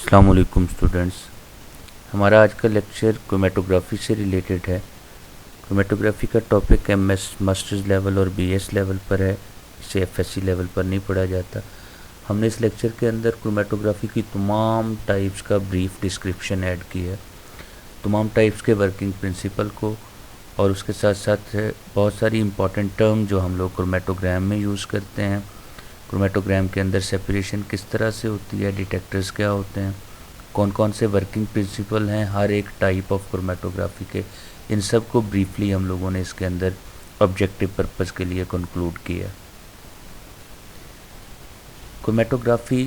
अस्सलाम वालेकुम स्टूडेंट्स। हमारा आज का लेक्चर क्रोमेटोग्राफी से रिलेटेड है। क्रोमेटोग्राफी का टॉपिक एमएस मास्टर्स लेवल और बीएस लेवल पर है, इसे एफएससी लेवल पर नहीं पढ़ा जाता। हमने इस लेक्चर के अंदर क्रोमेटोग्राफी की तमाम टाइप्स का ब्रीफ डिस्क्रिप्शन ऐड किया है, तमाम टाइप्स के वर्किंग प्रिंसिपल को, और उसके साथ साथ बहुत सारी इंपॉर्टेंट टर्म जो हम लोग क्रोमेटोग्राम में यूज़ करते हैं। क्रोमेटोग्राम के अंदर सेपरेशन किस तरह से होती है, डिटेक्टर्स क्या होते हैं, कौन कौन से वर्किंग प्रिंसिपल हैं हर एक टाइप ऑफ क्रोमेटोग्राफी के, इन सब को ब्रीफली हम लोगों ने इसके अंदर ऑब्जेक्टिव पर्पस के लिए कंक्लूड किया। क्रोमेटोग्राफी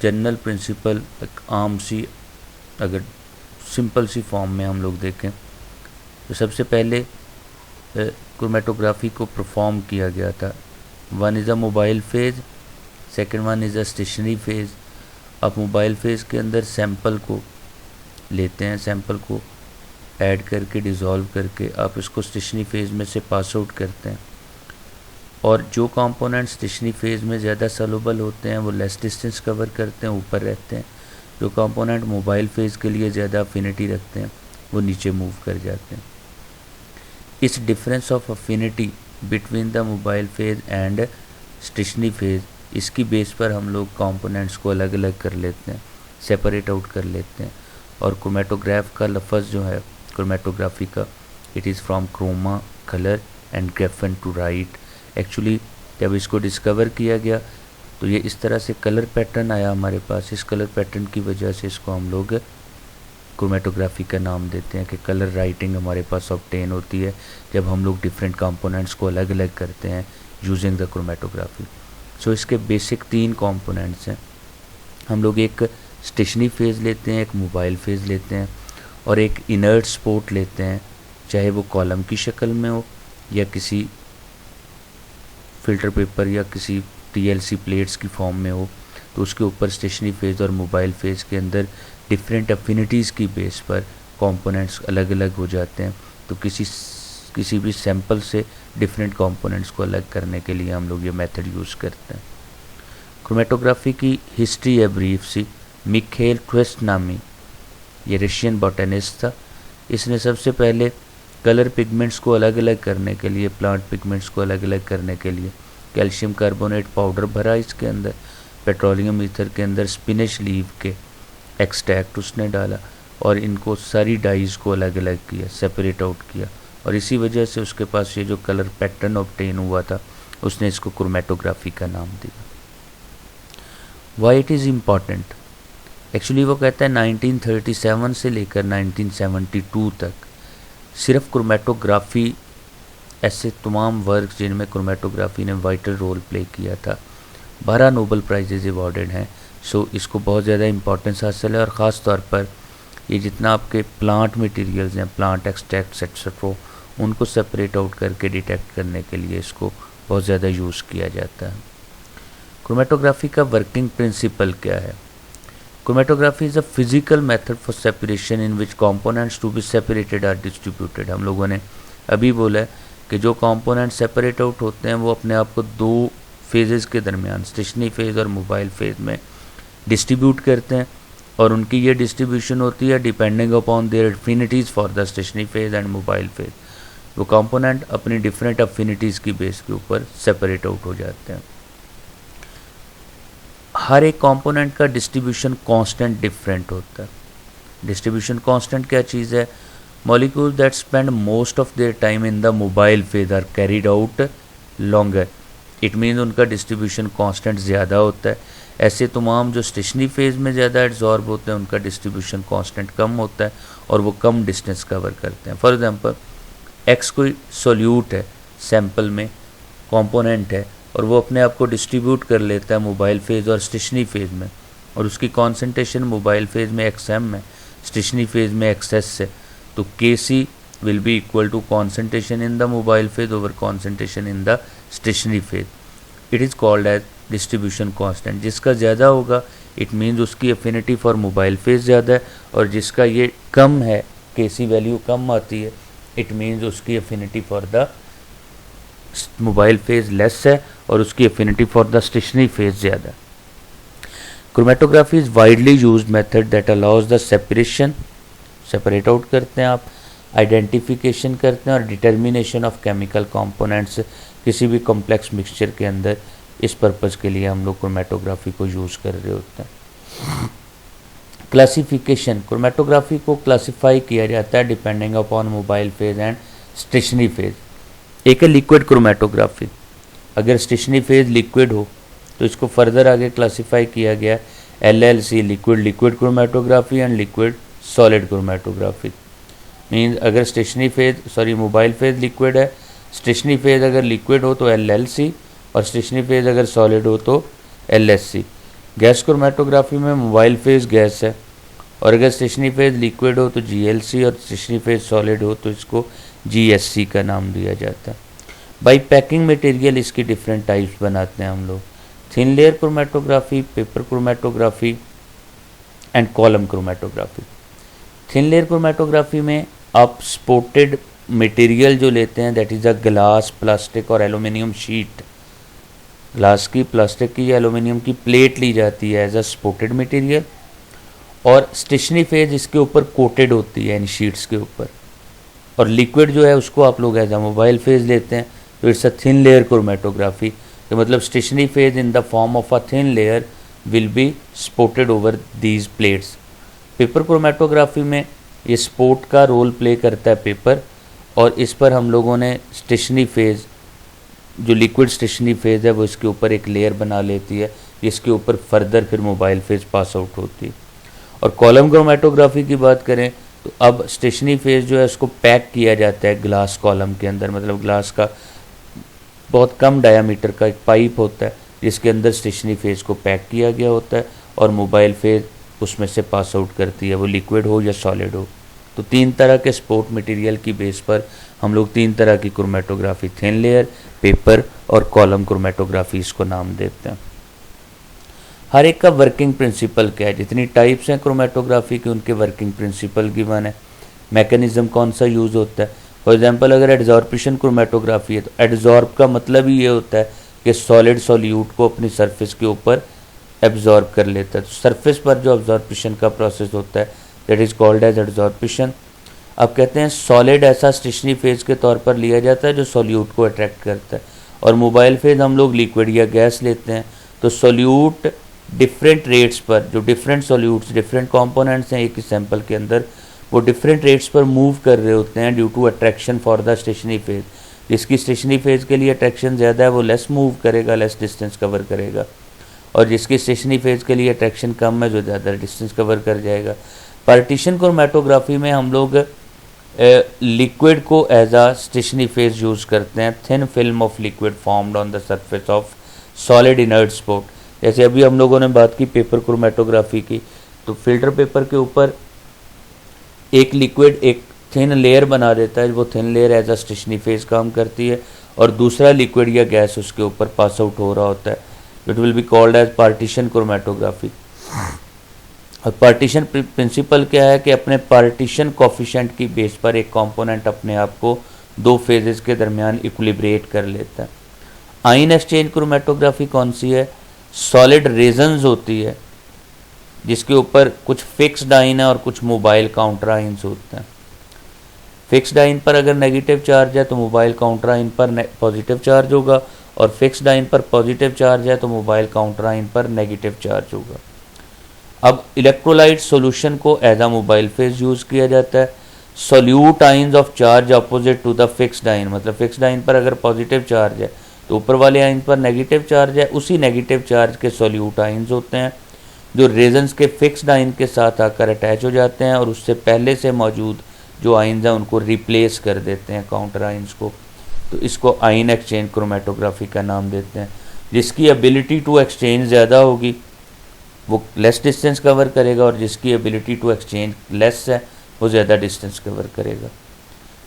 जनरल प्रिंसिपल एक आम सी, अगर सिंपल सी फॉर्म में हम लोग देखें तो सबसे पहले क्रोमेटोग्राफी को परफॉर्म किया गया था। One is a mobile phase, second one is a stationary phase. आप मोबाइल फेज़ के अंदर सैंपल को लेते हैं, सैंपल को ऐड करके डिज़ोल्व करके आप इसको स्टेशनरी फेज़ में से पास आउट करते हैं, और जो कंपोनेंट स्टेशनरी फेज़ में ज़्यादा सॉल्युबल होते हैं वो लेस डिस्टेंस कवर करते हैं, ऊपर रहते हैं। जो कंपोनेंट मोबाइल फेज़ के लिए ज़्यादा अफिनिटी रखते हैं वो नीचे मूव कर जाते हैं। इस difference of affinity between the mobile phase and stationary phase, इसकी बेस पर हम लोग कंपोनेंट्स को अलग अलग कर लेते हैं, सेपरेट आउट कर लेते हैं। और क्रोमेटोग्राफ का लफ्ज़ जो है क्रोमेटोग्राफी का, it is from chroma colour and graphein to write. Actually जब इसको डिस्कवर किया गया तो ये इस तरह से कलर पैटर्न आया हमारे पास। इस कलर पैटर्न की वजह से इसको हम लोग क्रोमेटोग्राफी का नाम देते हैं कि कलर राइटिंग हमारे पास ऑब्टेन होती है जब हम लोग डिफरेंट कंपोनेंट्स को अलग अलग करते हैं यूजिंग द क्रोमेटोग्राफी। सो इसके बेसिक 3 कंपोनेंट्स हैं। हम लोग एक स्टेशनरी फेज़ लेते हैं, एक मोबाइल फेज़ लेते हैं, और एक इनर्ट स्पॉट लेते हैं, चाहे वो कॉलम की शक्ल में हो या किसी फिल्टर पेपर या किसी TLC प्लेट्स की फॉर्म में हो। तो उसके ऊपर स्टेशनरी फेज़ और मोबाइल फेज़ के अंदर डिफरेंट अफिनिटीज़ की बेस पर कंपोनेंट्स अलग अलग हो जाते हैं। तो किसी भी सैंपल से डिफरेंट कंपोनेंट्स को अलग करने के लिए हम लोग ये मेथड यूज़ करते हैं। क्रोमेटोग्राफी की हिस्ट्री है ब्रीफ सी। मिखेल ट्वेस्टनामी, ये रशियन बॉटनिस्ट था। इसने सबसे पहले कलर पिगमेंट्स को अलग अलग करने के लिए, प्लांट पिगमेंट्स को अलग अलग करने के लिए कैल्शियम कार्बोनेट पाउडर भरा इसके अंदर, पेट्रोलियम ईथर के अंदर स्पिनिश लीव के एक्सट्रैक्ट उसने डाला, और इनको सारी डाइज को अलग अलग किया, सेपरेट आउट किया, और इसी वजह से उसके पास ये जो कलर पैटर्न ऑब्टेन हुआ था उसने इसको क्रोमेटोग्राफी का नाम दिया। Why it is important, actually वो कहता है 1937 से लेकर 1972 तक सिर्फ क्रोमेटोग्राफी, ऐसे तमाम वर्क जिनमें क्रोमेटोग्राफी ने वाइटल रोल प्ले किया था, 12 नोबल प्राइजेज अवॉर्डेड हैं। सो इसको बहुत ज़्यादा इंपॉर्टेंस हासिल है, और ख़ास तौर पर ये जितना आपके प्लांट मटेरियल्स हैं, प्लांट एक्सट्रैक्ट्स एक्सेट्रा, उनको सेपरेट आउट करके डिटेक्ट करने के लिए इसको बहुत ज़्यादा यूज़ किया जाता है। क्रोमेटोग्राफी का वर्किंग प्रिंसिपल क्या है? Chromatography is a physical method for separation in which components to be separated are distributed. हम लोगों ने अभी बोला है कि जो कंपोनेंट सेपरेट आउट होते हैं वो अपने आप को 2 फेजेस के दरमियान, स्टेशनरी फेज़ और मोबाइल फेज़ में डिस्ट्रीब्यूट करते हैं, और उनकी ये डिस्ट्रीब्यूशन होती है depending upon their affinities for the stationary phase and mobile phase. वो कंपोनेंट अपनी डिफरेंट अफिनिटीज़ की बेस के ऊपर सेपरेट आउट हो जाते हैं। हर एक कंपोनेंट का डिस्ट्रीब्यूशन कांस्टेंट डिफरेंट होता है। डिस्ट्रीब्यूशन कांस्टेंट क्या चीज़ है? Molecule that spend most of their time in the mobile phase are carried out longer. It mean उनका डिस्ट्रीब्यूशन कांस्टेंट ज़्यादा होता है। ऐसे तमाम जो स्टेशनरी फेज़ में ज़्यादा एब्जॉर्ब होते हैं उनका डिस्ट्रीब्यूशन कांस्टेंट कम होता है, और वो कम डिस्टेंस कवर करते हैं। फॉर एग्जांपल, एक्स कोई सोल्यूट है, सैंपल में कंपोनेंट है, और वो अपने आप को डिस्ट्रीब्यूट कर लेता है मोबाइल फेज़ और स्टेशनरी फेज़ में, और उसकी कॉन्सेंट्रेशन मोबाइल फेज़ में XM है, स्टेशनरी फेज़ में XS है। तो Kc will be equal to concentration in the mobile phase over concentration in the stationary phase. It is called as distribution constant. जिसका ज़्यादा होगा इट मीन्स उसकी affinity for mobile phase ज़्यादा है, और जिसका ये कम है, Kc वैल्यू कम आती है, इट मीन्स उसकी affinity for the mobile phase less है और उसकी affinity for the stationary phase ज़्यादा। Chromatography is widely used method that allows the separate out करते हैं आप, आइडेंटिफिकेशन करते हैं और डिटर्मिनेशन ऑफ केमिकल कंपोनेंट्स किसी भी कॉम्प्लेक्स मिक्सचर के अंदर। इस पर्पज़ के लिए हम लोग क्रोमेटोग्राफी को यूज़ कर रहे होते हैं। क्लासिफिकेशन, क्रोमेटोग्राफी को क्लासिफाई किया जाता है depending upon mobile phase and stationary phase. एक है लिक्विड क्रोमेटोग्राफी, अगर स्टेशनरी फेज लिक्विड हो तो इसको फर्दर आगे क्लासिफाई किया गया LLC, liquid chromatography and liquid solid chromatography. Means अगर मोबाइल फेज लिक्विड है, स्टेशनरी फेज अगर लिक्विड हो तो LLC और स्टेशनरी फेज अगर सॉलिड हो तो LSC। गैस क्रोमेटोग्राफी में मोबाइल फेज गैस है और अगर स्टेशनरी फेज लिक्विड हो तो GLC और स्टेशनरी फेज सॉलिड हो तो इसको GSC का नाम दिया जाता है। बाई पैकिंग मटेरियल इसकी डिफरेंट टाइप्स बनाते हैं हम लोग, thin layer chromatography, paper chromatography and column chromatography. Thin layer chromatography में आप स्पोर्टेड मटेरियल जो लेते हैं that is a glass, plastic और एल्यूमिनियम शीट। ग्लास की, प्लास्टिक की या एल्यूमिनियम की प्लेट ली जाती है एज अ स्पोर्टेड मटेरियल और स्टेशनरी फेज इसके ऊपर कोटेड होती है इन शीट्स के ऊपर, और लिक्विड जो है उसको आप लोग एज अ मोबाइल फेज लेते हैं। तो it's a thin layer chromatography, तो मतलब stationary phase in the form of a thin layer will be supported over these plates. Paper chromatography में ये स्पोर्ट का रोल प्ले करता है पेपर, और इस पर हम लोगों ने स्टेशनरी फेज जो लिक्विड स्टेशनरी फेज है वो इसके ऊपर एक लेयर बना लेती है जिसके ऊपर फर्दर फिर मोबाइल फेज पास आउट होती है। और कॉलम क्रोमेटोग्राफी की बात करें तो अब स्टेशनरी फेज जो है उसको पैक किया जाता है ग्लास कॉलम के अंदर, मतलब ग्लास का बहुत कम डायामीटर का एक पाइप होता है जिसके अंदर स्टेशनरी फेज को पैक किया गया होता है और मोबाइल फेज उसमें से पास आउट करती है, वो लिक्विड हो या सॉलिड हो। तो तीन तरह के स्पोर्ट मटेरियल की बेस पर हम लोग तीन तरह की क्रोमेटोग्राफी, थिन लेयर, पेपर और कॉलम क्रोमेटोग्राफी इसको नाम देते हैं। हर एक का वर्किंग प्रिंसिपल क्या है, जितनी टाइप्स हैं क्रोमेटोग्राफी की उनके वर्किंग प्रिंसिपल गिवन है, मैकेनिज्म कौन सा यूज़ होता है। फॉर एग्जांपल अगर एडजॉर्प्शन क्रोमेटोग्राफी है तो एडजॉर्ब का मतलब ही ये होता है कि सॉलिड सॉल्यूट को अपनी सरफेस के ऊपर एब्जॉर्ब कर लेता है। तो सरफेस पर जो एब्जॉर्प्शन का प्रोसेस होता है that is called as adsorption. अब कहते हैं सॉलिड ऐसा स्टेशनरी फेज के तौर पर लिया जाता है जो सॉल्यूट को अट्रैक्ट करता है, और मोबाइल फेज हम लोग लिक्विड या गैस लेते हैं। तो सॉल्यूट डिफरेंट रेट्स पर, जो डिफरेंट सॉल्यूट्स डिफरेंट कंपोनेंट्स हैं एक ही सैंपल के अंदर, वो डिफरेंट रेट्स पर मूव कर रहे होते हैं due to attraction for the stationary phase. जिसकी स्टेशनरी फेज के लिए अट्रैक्शन ज़्यादा है वो लेस मूव करेगा, लेस डिस्टेंस कवर करेगा, और जिसकी स्टेशनरी फेज के लिए अट्रैक्शन कम है जो ज़्यादा डिस्टेंस कवर कर जाएगा। पार्टीशन क्रोमेटोग्राफी में हम लोग लिक्विड को एज आ स्टेशनरी फेज यूज़ करते हैं, thin film of liquid formed on the surface of solid inert sport. जैसे अभी हम लोगों ने बात की पेपर क्रोमेटोग्राफी की, तो फिल्टर पेपर के ऊपर एक लिक्विड एक थिन लेयर बना देता है, वो thin layer as a stationary phase काम करती है, और दूसरा लिक्विड या गैस उसके ऊपर पास आउट हो रहा होता है। It will be called as partition chromatography. और पार्टीशन प्रिंसिपल क्या है कि अपने पार्टीशन कोफिशिएंट की बेस पर एक कंपोनेंट अपने आप को दो फेजेस के दरमियान इक्विलिब्रेट कर लेता है। आयन एक्सचेंज क्रोमेटोग्राफी कौन सी है, सॉलिड रेजन्स होती है जिसके ऊपर कुछ फिक्स्ड आयन है और कुछ मोबाइल काउंटर आयन्स होते हैं। फिक्स्ड आयन पर अगर नेगेटिव चार्ज है तो मोबाइल काउंटर आयन पर पॉजिटिव चार्ज होगा, और फिक्स्ड आयन पर पॉजिटिव चार्ज है तो मोबाइल काउंटर आयन पर नेगेटिव चार्ज होगा। अब इलेक्ट्रोलाइट सॉल्यूशन को as a mobile phase use किया जाता है। Solute ions of charge opposite to the fixed ion, मतलब फिक्स्ड आयन पर अगर पॉजिटिव चार्ज है तो ऊपर वाले आयन पर नेगेटिव चार्ज है, उसी नेगेटिव चार्ज के सॉल्यूट आयन्स होते हैं जो रेजन्स के फिक्स्ड आयन के साथ आकर अटैच हो जाते हैं और उससे पहले से मौजूद जो आयन्स हैं उनको रिप्लेस कर देते हैं काउंटर आयन्स को। तो इसको आयन एक्सचेंज क्रोमेटोग्राफी का नाम देते हैं। जिसकी एबिलिटी टू एक्सचेंज ज़्यादा होगी वो लेस डिस्टेंस कवर करेगा, और जिसकी एबिलिटी टू एक्सचेंज लेस है वो ज़्यादा डिस्टेंस कवर करेगा।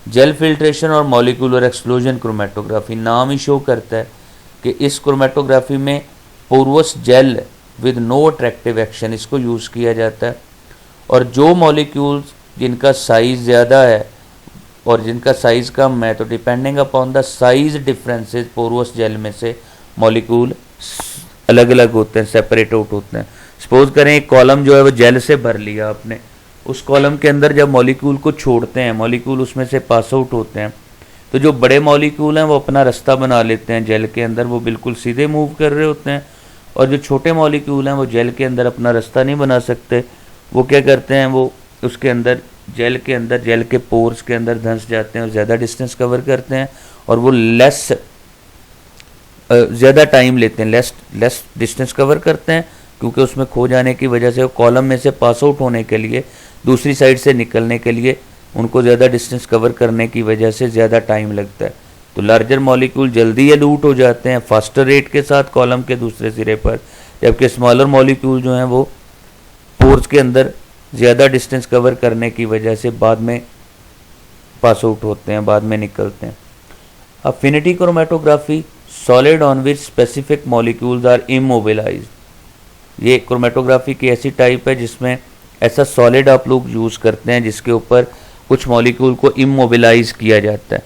जेल फिल्ट्रेशन और मॉलिक्यूलर एक्सप्लोजन क्रोमेटोग्राफी, नाम ही शो करता है कि इस क्रोमेटोग्राफी में porous gel with no attractive action इसको यूज़ किया जाता है, और जो मॉलिक्यूल्स जिनका साइज़ ज़्यादा है और जिनका साइज़ कम है तो depending upon the size differences porous gel में से मॉलिक्यूल अलग अलग होते हैं, सेपरेट आउट होते हैं। सपोज करें एक कॉलम जो है वो जेल से भर लिया आपने, उस कॉलम के अंदर जब मॉलिक्यूल को छोड़ते हैं, मॉलिक्यूल उसमें से पास आउट होते हैं, तो जो बड़े मॉलिक्यूल हैं वो अपना रास्ता बना लेते हैं जेल के अंदर, वो बिल्कुल सीधे मूव कर रहे होते हैं। और जो छोटे मॉलिक्यूल हैं वो जेल के अंदर अपना रास्ता नहीं बना सकते, वो क्या करते हैं, वो उसके अंदर जेल के अंदर, जेल के पोर्स के अंदर धंस जाते हैं और ज़्यादा डिस्टेंस कवर करते हैं, और वो ज़्यादा टाइम लेते हैं, लेस डिस्टेंस कवर करते हैं, क्योंकि उसमें खो जाने की वजह से कॉलम में से पास आउट होने के लिए, दूसरी साइड से निकलने के लिए उनको ज़्यादा डिस्टेंस कवर करने की वजह से ज़्यादा टाइम लगता है। तो लार्जर मॉलिक्यूल जल्दी एलूट हो जाते हैं फास्टर रेट के साथ कॉलम के दूसरे सिरे पर, जबकि स्मॉलर मॉलिक्यूल जो हैं वो पोर्स के अंदर ज़्यादा डिस्टेंस कवर करने की वजह से बाद में पास आउट होते हैं, बाद में निकलते हैं। Affinity chromatography, solid on which specific molecules are immobilized. ये क्रोमेटोग्राफी की ऐसी टाइप है जिसमें ऐसा सॉलिड आप लोग यूज़ करते हैं जिसके ऊपर कुछ मॉलिक्यूल को इमोबिलाइज किया जाता है।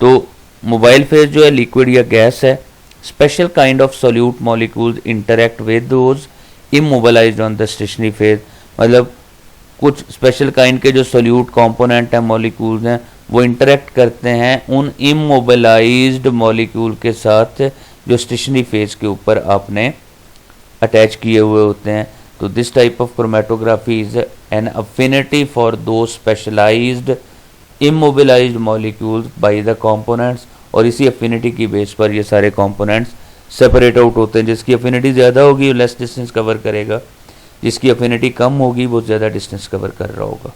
तो मोबाइल फेज जो है लिक्विड या गैस है, special kind of solute molecules interact with those immobilized on the stationary phase, मतलब कुछ स्पेशल काइंड के जो सोल्यूट कंपोनेंट हैं, मॉलिक्यूल्स हैं, वो इंटरेक्ट करते हैं उन इमोबिलाइज्ड मॉलिक्यूल के साथ जो स्टेशनरी फेज के ऊपर आपने अटैच किए हुए होते हैं। तो this type of chromatography is an affinity for two specialised immobilised molecules by the components, और इसी अफिनिटी की बेस पर ये सारे कंपोनेंट्स सेपरेट आउट होते हैं। जिसकी अफिनिटी ज़्यादा होगी वो लेस डिस्टेंस कवर करेगा, जिसकी अफिनिटी कम होगी वो ज़्यादा डिस्टेंस कवर कर रहा होगा।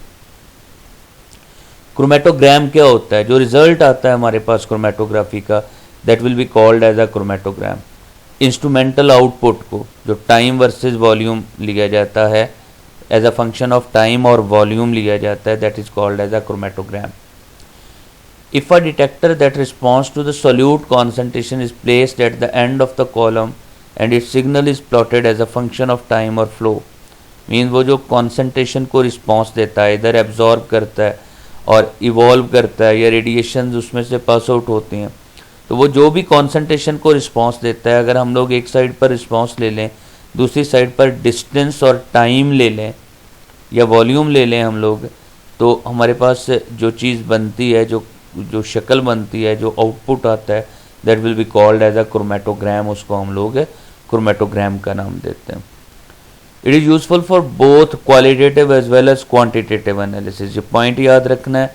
क्रोमेटोग्राम क्या होता है? जो रिजल्ट आता है हमारे पास क्रोमेटोग्राफी का, that will be called as a chromatogram. Instrumental output को जो टाइम वर्सेस वॉल्यूम लिया जाता है, as a function of time और वॉल्यूम लिया जाता है, that is called as a chromatogram. If a detector that responds to the solute concentration is placed at the end of the column and its signal is plotted as a function of time or flow, means वो जो concentration को response देता है, इधर absorb करता है और evolve करता है, या रेडिएशन उसमें से पास आउट होती हैं, तो वो जो भी कॉन्सेंट्रेशन को रिस्पॉन्स देता है, अगर हम लोग एक साइड पर रिस्पॉन्स ले लें, दूसरी साइड पर डिस्टेंस और टाइम ले लें या वॉल्यूम ले लें हम लोग, तो हमारे पास जो चीज़ बनती है, जो शक्ल बनती है, जो आउटपुट आता है, that will be called as a chromatogram. उसको हम लोग क्रोमेटोग्राम का नाम देते हैं। It is useful for both qualitative as well as quantitative analysis. ये पॉइंट याद रखना है,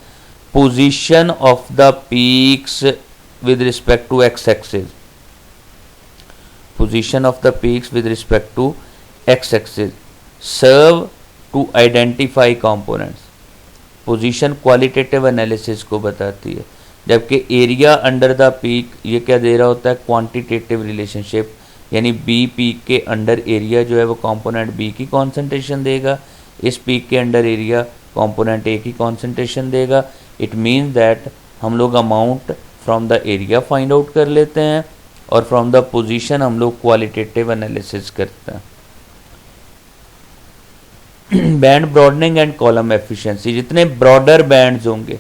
position of the peaks with respect to X axis, position of the peaks with respect to X axis serve to identify components. Position qualitative analysis को बताती है, जबकि area under the peak ये क्या दे रहा होता है, क्वांटिटेटिव रिलेशनशिप, यानी बी पीक के अंडर एरिया जो है वो कंपोनेंट बी की कॉन्सेंट्रेशन देगा, इस पीक के अंडर एरिया कंपोनेंट ए की कॉन्सेंट्रेशन देगा। इट मीन्स दैट हम लोग amount from the area find out कर लेते हैं और फ्रॉम द पोजीशन हम लोग क्वालिटेटिव एनालिसिस करते हैं। Band broadening and column efficiency, जितने ब्रॉडर बैंड्स होंगे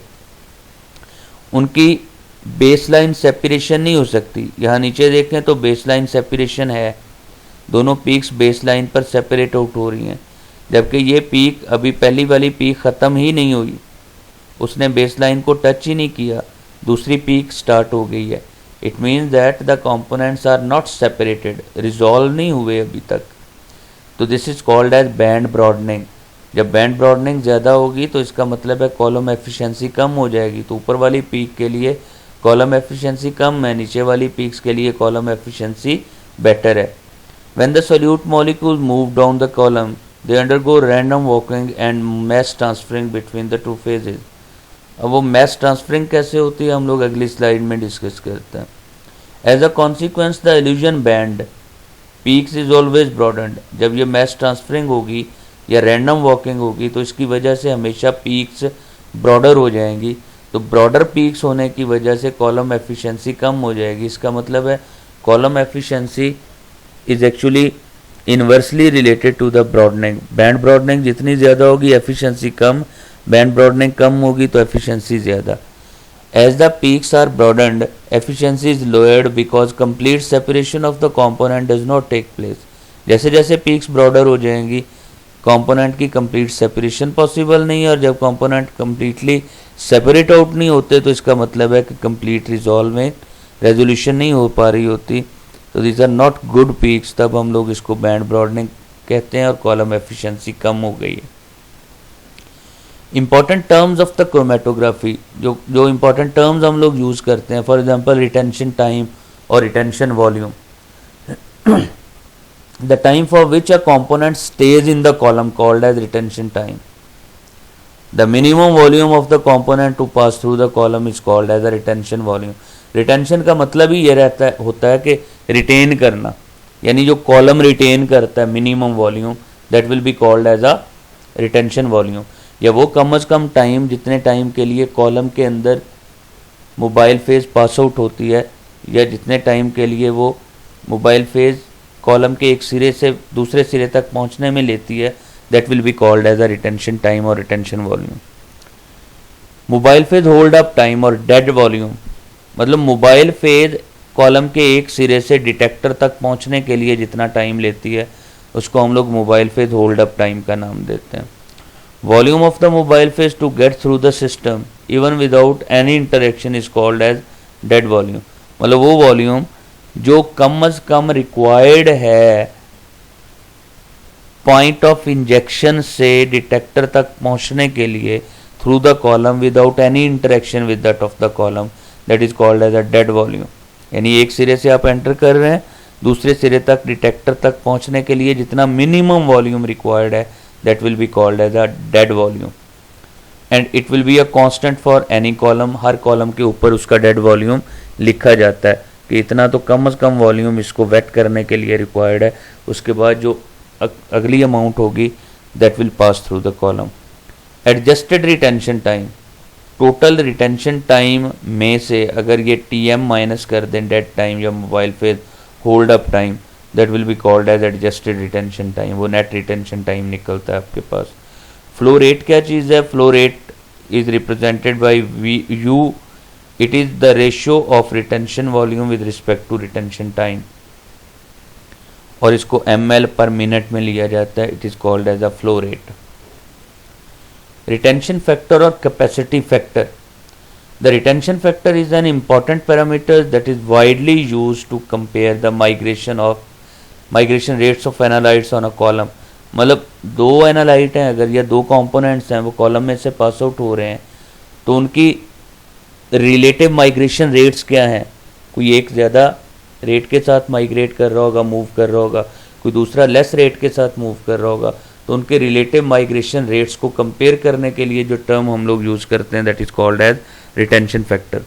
उनकी बेसलाइन सेपरेशन नहीं हो सकती। यहाँ नीचे देखें तो बेसलाइन सेपरेशन है, दोनों पीक्स बेसलाइन पर सेपरेट आउट हो रही हैं, जबकि ये पीक अभी पहली वाली पीक ख़त्म ही नहीं हुई, उसने बेसलाइन को टच ही नहीं किया, दूसरी पीक स्टार्ट हो गई है। It means that the components are not separated, resolve नहीं हुए अभी तक। तो this is called as band broadening. जब बैंड ब्रॉडनिंग ज़्यादा होगी तो इसका मतलब है कॉलम एफिशिएंसी कम हो जाएगी। तो ऊपर वाली पीक के लिए कॉलम एफिशिएंसी कम है, नीचे वाली पीक्स के लिए कॉलम एफिशिएंसी बेटर है। When the solute molecule move down the column they undergo random walking and mess transferring between the two phases. अब वो मैस ट्रांसफरिंग कैसे होती है हम लोग अगली स्लाइड में डिस्कस करते हैं। As a consequence the elution band peaks is always broadened. जब ये मैस ट्रांसफरिंग होगी या रैंडम वॉकिंग होगी तो इसकी वजह से हमेशा पीक्स ब्रॉडर हो जाएंगी। तो ब्रॉडर पीक्स होने की वजह से कॉलम एफिशिएंसी कम हो जाएगी। इसका मतलब है column efficiency is actually inversely related to the broadening. Band broadening जितनी ज़्यादा होगी एफिशिएंसी कम, बैंड ब्रॉडनिंग कम होगी तो एफिशिएंसी ज़्यादा। As the peaks are broadened, efficiency is lowered because complete separation of the component does not take place. जैसे जैसे पीक्स ब्रॉडर हो जाएंगी कंपोनेंट की कंप्लीट सेपरेशन पॉसिबल नहीं है, और जब कंपोनेंट कंप्लीटली सेपरेट आउट नहीं होते तो इसका मतलब है कि कंप्लीट रिजॉल्व में रेजोल्यूशन नहीं हो पा रही होती, तो these are not good peaks, तब हम लोग इसको बैंड ब्रॉडनिंग कहते हैं और कॉलम एफिशिएंसी कम हो गई है। Important terms of the chromatography, जो इंपॉर्टेंट टर्म्स हम लोग यूज़ करते हैं, फॉर एग्जांपल रिटेंशन टाइम और retention volume. The time for which a component stays in the column called as retention time. The minimum volume of the component to pass through the column is called as a retention volume. Retention का मतलब ही ये होता है कि retain करना, यानी जो column retain करता है minimum volume, that will be called as a retention volume, या वो कम से कम टाइम जितने टाइम के लिए कॉलम के अंदर मोबाइल फेज पास आउट होती है, या जितने टाइम के लिए वो मोबाइल फेज कॉलम के एक सिरे से दूसरे सिरे तक पहुंचने में लेती है, that will be called as a retention time और retention volume. Mobile phase hold up time और डेड वॉल्यूम, मतलब मोबाइल फेज कॉलम के एक सिरे से डिटेक्टर तक पहुंचने के लिए जितना टाइम लेती है उसको हम लोग mobile phase hold up time का नाम देते हैं। Volume of the mobile phase to get through the system even without any interaction is called as dead volume, मतलब वो वॉल्यूम जो कम अज कम रिक्वायर्ड है पॉइंट ऑफ इंजेक्शन से डिटेक्टर तक पहुंचने के लिए through the column without any interaction with that of the column, that is called as a dead volume. यानी एक सिरे से आप एंटर कर रहे हैं, दूसरे सिरे तक डिटेक्टर तक पहुंचने के लिए जितना मिनिमम वॉल्यूम रिक्वायर्ड है, that will be called as a dead volume, and it will be a constant for any column. हर कॉलम के ऊपर उसका डेड वॉल्यूम लिखा जाता है कि इतना तो कम से कम वॉल्यूम इसको वेट करने के लिए रिक्वायर्ड है, उसके बाद जो अगली अमाउंट होगी that will pass through the column. Adjusted retention time, total retention time में से अगर ये टीएम माइनस कर दें डेड टाइम या mobile phase hold up time, that will be called as adjusted retention time, वो नेट रिटेंशन टाइम निकलता है आपके पास। फ्लो रेट क्या चीज़ है? Flow rate is represented by U, it is the ratio of retention volume with respect to retention time, और इसको ml पर मिनट में लिया जाता है, it is called as a flow rate. Retention factor और capacity factor, the retention factor is an important parameter that is widely used to compare the migration rates of analytes on a column. मतलब दो analyte हैं अगर, या दो components हैं, वो column में से पास आउट हो रहे हैं, तो उनकी रिलेटिव माइग्रेशन रेट्स क्या हैं। कोई एक ज़्यादा रेट के साथ माइग्रेट कर रहा होगा, मूव कर रहा होगा, कोई दूसरा लेस रेट के साथ मूव कर रहा होगा, तो उनके रिलेटिव माइग्रेशन रेट्स को कंपेयर करने के लिए जो टर्म हम लोग यूज़ करते हैं that is called as retention factor.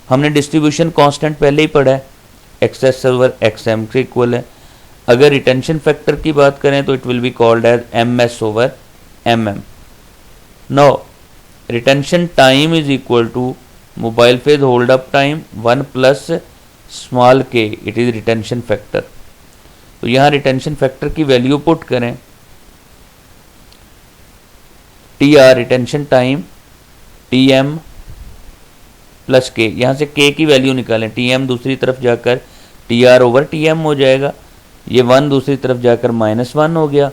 हमने डिस्ट्रीब्यूशन कांस्टेंट पहले ही पढ़ा है, एक्स ओवर एक्स एम के इक्वल है। अगर रिटेंशन फैक्टर की बात करें तो it will be called as m s over m m. Now retention time is equal to mobile phase hold up time 1 plus small k, it is retention factor. तो यहाँ retention factor की value put करें, t are retention time t m plus k, यहाँ से के की value निकालें, T M दूसरी तरफ जाकर t r over t m हो जाएगा, ये 1 दूसरी तरफ जाकर -1 हो गया,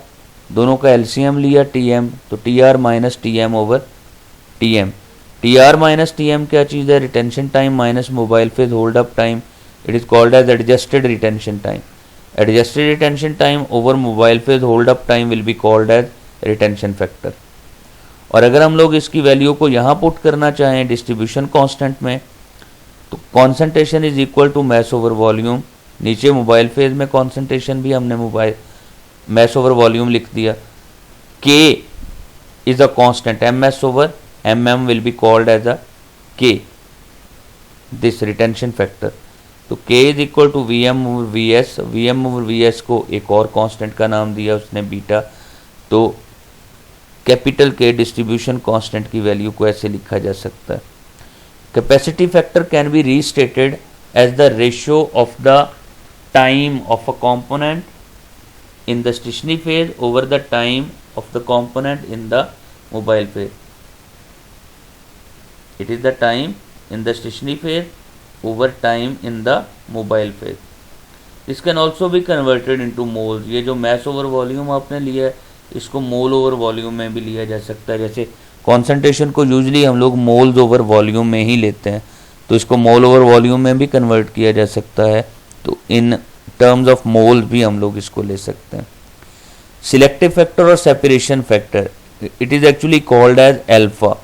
दोनों का एलसीएम लिया टी एम, तो t r minus t m over t m. T r minus t m क्या चीज़ है? Retention time minus mobile phase hold up time, it is called as adjusted retention time. Adjusted retention time over mobile phase hold up time will be called as retention factor. और अगर हम लोग इसकी value को यहाँ put करना चाहें distribution constant में, तो concentration is equal to mass over volume, नीचे मोबाइल फेज में कॉन्सेंट्रेशन भी हमने मोबाइल मैस ओवर वॉल्यूम लिख दिया, k is a constant, m s over m m will be called as a k, this retention factor. तो k is equal to v m over v s, v m over v s को एक और constant का नाम दिया उसने beta, तो capital के डिस्ट्रीब्यूशन कांस्टेंट की वैल्यू को ऐसे लिखा जा सकता है। Capacity factor can be restated as the ratio of the time of a component in the stationary phase over the time of the component in the mobile phase. It is the time in the stationary phase over time in the mobile phase. This can also be converted into moles. ये जो mess over volume आपने लिया है इसको मोल over volume में भी लिया जा सकता है। जैसे कॉन्सेंट्रेशन को यूजली हम लोग मोल्स ओवर वॉल्यूम में ही लेते हैं, तो इसको मोल ओवर वॉल्यूम में भी कन्वर्ट किया जा सकता है। तो इन टर्म्स ऑफ मोल भी हम लोग इसको ले सकते हैं। सिलेक्टिव फैक्टर और separation factor, it is actually called as alpha.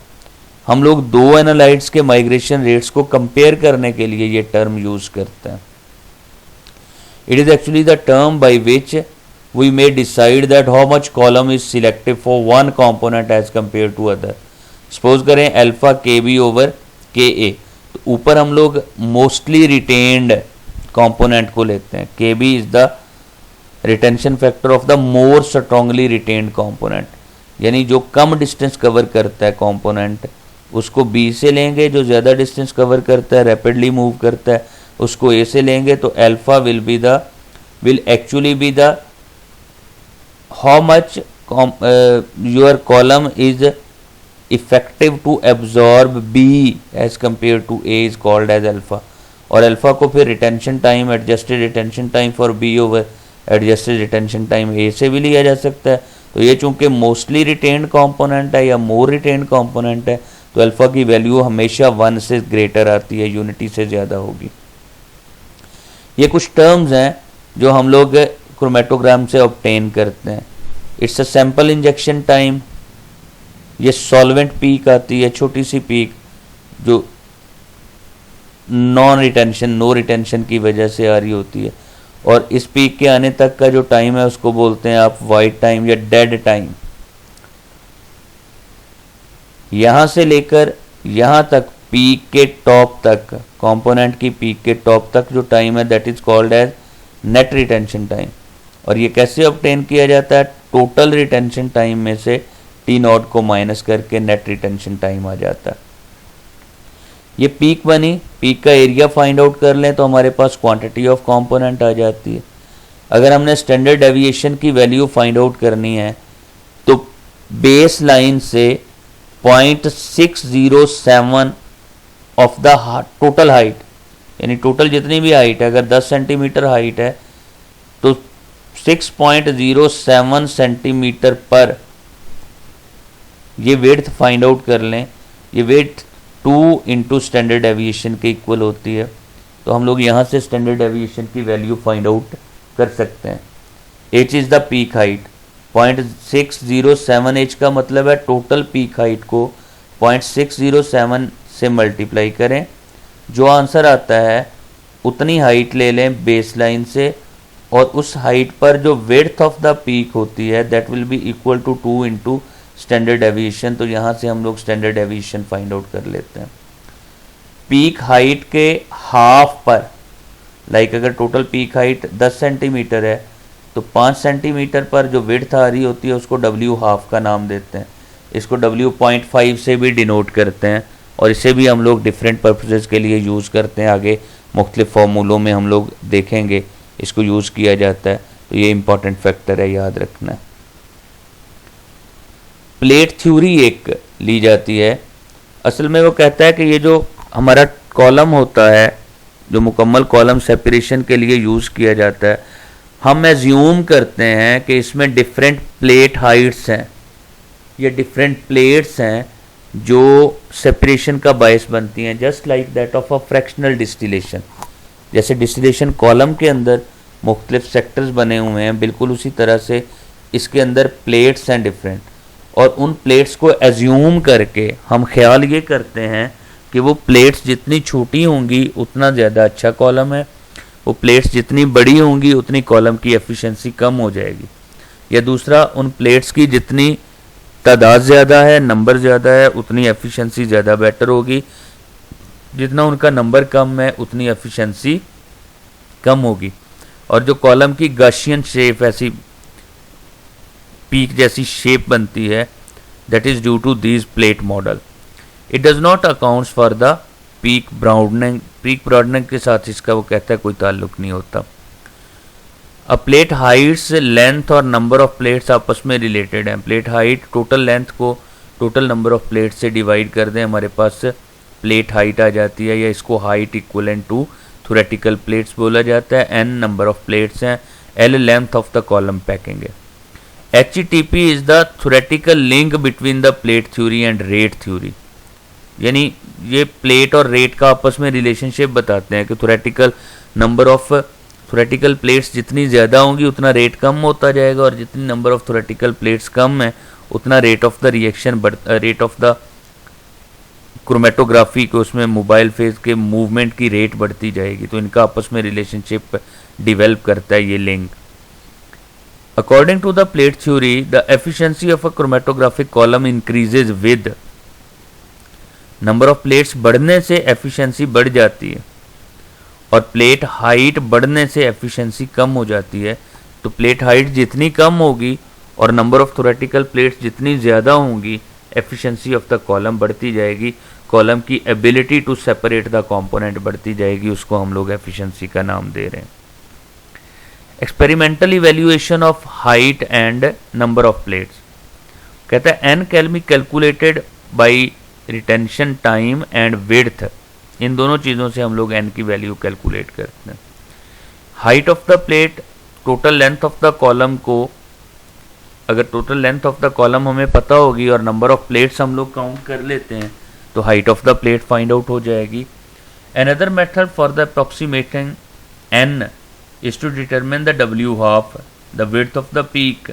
हम लोग दो एनालाइट्स के माइग्रेशन रेट्स को कंपेयर करने के लिए ये टर्म यूज करते हैं। It is actually the term by which we may decide that how much column is selective for one component as compare to other. Suppose करें alpha k b over k a, तो ऊपर हम लोग mostly retained component को लेते हैं। K b is the retention factor of the more strongly retained component, यानी जो कम डिस्टेंस कवर करता है कंपोनेंट उसको बी से लेंगे, जो ज़्यादा डिस्टेंस कवर करता है रैपिडली मूव करता है उसको ए से लेंगे। तो alpha will actually be the how much your column is effective to absorb B as compare to A is called as alpha. और अल्फा को फिर retention time, adjusted retention time for B over adjusted retention time A से भी लिया जा सकता है। तो ये चूंकि मोस्टली रिटेन्ड कंपोनेंट है या मोर रिटेन्ड कंपोनेंट है तो अल्फा की वैल्यू हमेशा 1 से ग्रेटर आती है, यूनिटी से ज़्यादा होगी। ये कुछ टर्म्स हैं जो हम लोग क्रोमेटोग्राम से ऑब्टेन करते हैं। It's a sample injection time, ये सॉल्वेंट पीक आती है, छोटी सी पीक जो नो रिटेंशन की वजह से आ रही होती है। और इस पीक के आने तक का जो टाइम है उसको बोलते हैं आप वाइट टाइम या डेड टाइम। यहाँ से लेकर यहाँ तक पीक के टॉप तक, कंपोनेंट की पीक के टॉप तक जो टाइम है that is called as net retention time. और ये कैसे ऑब्टेन किया जाता है? टोटल रिटेंशन टाइम में से टी नॉट को माइनस करके नेट रिटेंशन टाइम आ जाता है। ये पीक बनी, पीक का एरिया फाइंड आउट कर लें तो हमारे पास क्वांटिटी ऑफ कंपोनेंट आ जाती है। अगर हमने स्टैंडर्ड डेविएशन की वैल्यू फाइंड आउट करनी है तो बेस लाइन से 0.607 ऑफ द टोटल हाइट, यानी टोटल जितनी भी हाइट है, अगर 10 सेंटीमीटर हाइट है तो 6.07 सेंटीमीटर पर ये विड्थ फाइंड आउट कर लें। ये विड्थ 2 इंटू स्टैंडर्ड डेविएशन के इक्वल होती है। तो हम लोग यहाँ से स्टैंडर्ड डेविएशन की वैल्यू फाइंड आउट कर सकते हैं। h is the peak height, 0.607 h का मतलब है टोटल पीक हाइट को 0.607 से मल्टीप्लाई करें, जो आंसर आता है उतनी हाइट ले लें बेस लाइन से, और उस हाइट पर जो विड्थ ऑफ द पीक होती है that will be equal to 2 into standard deviation. तो यहाँ से हम लोग स्टैंडर्ड डेविएशन फाइंड आउट कर लेते हैं। पीक हाइट के हाफ पर, लाइक अगर टोटल पीक हाइट 10 सेंटीमीटर है तो 5 सेंटीमीटर पर जो विड्थ आ रही होती है उसको W हाफ का नाम देते हैं। इसको W.5 से भी डिनोट करते हैं और इसे भी हम लोग डिफरेंट पर्पसेस के लिए यूज़ करते हैं। आगे मुख्तलिफ फार्मूलों में हम लोग देखेंगे इसको यूज़ किया जाता है। तो ये इंपॉर्टेंट फैक्टर है, याद रखना है। प्लेट थ्योरी एक ली जाती है। असल में वो कहता है कि ये जो हमारा कॉलम होता है, जो मुकम्मल कॉलम सेपरेशन के लिए यूज़ किया जाता है, हम एज्यूम करते हैं कि इसमें डिफरेंट प्लेट हाइट्स हैं, ये डिफरेंट प्लेट्स हैं जो सेपरेशन का बायस बनती हैं, just like that of a fractional distillation. जैसे डिस्टिलेशन कॉलम के अंदर मुख्तलिफ सेक्टर्स बने हुए हैं, बिल्कुल उसी तरह से इसके अंदर प्लेट्स हैं डिफरेंट, और उन प्लेट्स को एज्यूम करके हम ख्याल ये करते हैं कि वो प्लेट्स जितनी छोटी होंगी उतना ज़्यादा अच्छा कॉलम है, वो प्लेट्स जितनी बड़ी होंगी उतनी कॉलम की एफिशिएंसी कम हो जाएगी। या दूसरा, उन प्लेट्स की जितनी तादाद ज़्यादा है, नंबर ज़्यादा है, उतनी एफिशिएंसी ज़्यादा बेटर होगी, जितना उनका नंबर कम है उतनी एफिशिएंसी कम होगी। और जो कॉलम की गाशियन शेप, ऐसी पीक जैसी शेप बनती है, that is due to these plate model. It does not accounts for the peak broadening. Peak broadening के साथ इसका वो कहता है कोई ताल्लुक नहीं होता। अ प्लेट हाइट्स, लेंथ और नंबर ऑफ प्लेट्स आपस में रिलेटेड हैं। प्लेट हाइट, टोटल लेंथ को टोटल नंबर ऑफ प्लेट से डिवाइड कर दें, हमारे पास प्लेट हाइट आ जाती है, या इसको height equivalent to theoretical plates बोला जाता है, एन नंबर ऑफ प्लेट्स हैं, l length of the column packing है। HTP is the theoretical link between the plate theory and rate theory, यानी ये प्लेट और रेट का आपस में रिलेशनशिप बताते हैं कि theoretical number of theoretical plates जितनी ज़्यादा होंगी उतना रेट कम होता जाएगा, और जितनी नंबर ऑफ थोरेटिकल प्लेट्स कम है उतना rate of the reaction rate of the chromatography को उसमें मोबाइल फेज के मूवमेंट की रेट बढ़ती जाएगी। तो इनका आपस में रिलेशनशिप डेवलप करता है ये link. According to the plate theory the efficiency of a chromatographic column increases with, number of plates बढ़ने से एफिशिएंसी बढ़ जाती है, और प्लेट हाइट बढ़ने से एफिशिएंसी कम हो जाती है। तो प्लेट हाइट जितनी कम होगी और नंबर ऑफ थोरेटिकल प्लेट्स जितनी ज़्यादा होंगी, एफिशिएंसी ऑफ द कॉलम बढ़ती जाएगी, कॉलम की ability to separate the component बढ़ती जाएगी, उसको हम लोग एफिशिएंसी का नाम दे रहे हैं। Experimental evaluation of height and number of plates, कहता है N can be calculated by retention time and width, इन दोनों चीज़ों से हम लोग एन की वैल्यू कैलकुलेट करते हैं। Height of the plate, total length of the column को, अगर total length of the column हमें पता होगी और नंबर ऑफ प्लेट्स हम लोग काउंट कर लेते हैं तो height of the plate find out हो जाएगी। Another method for the approximating n is to determine the डब्ल्यू half, the width of the peak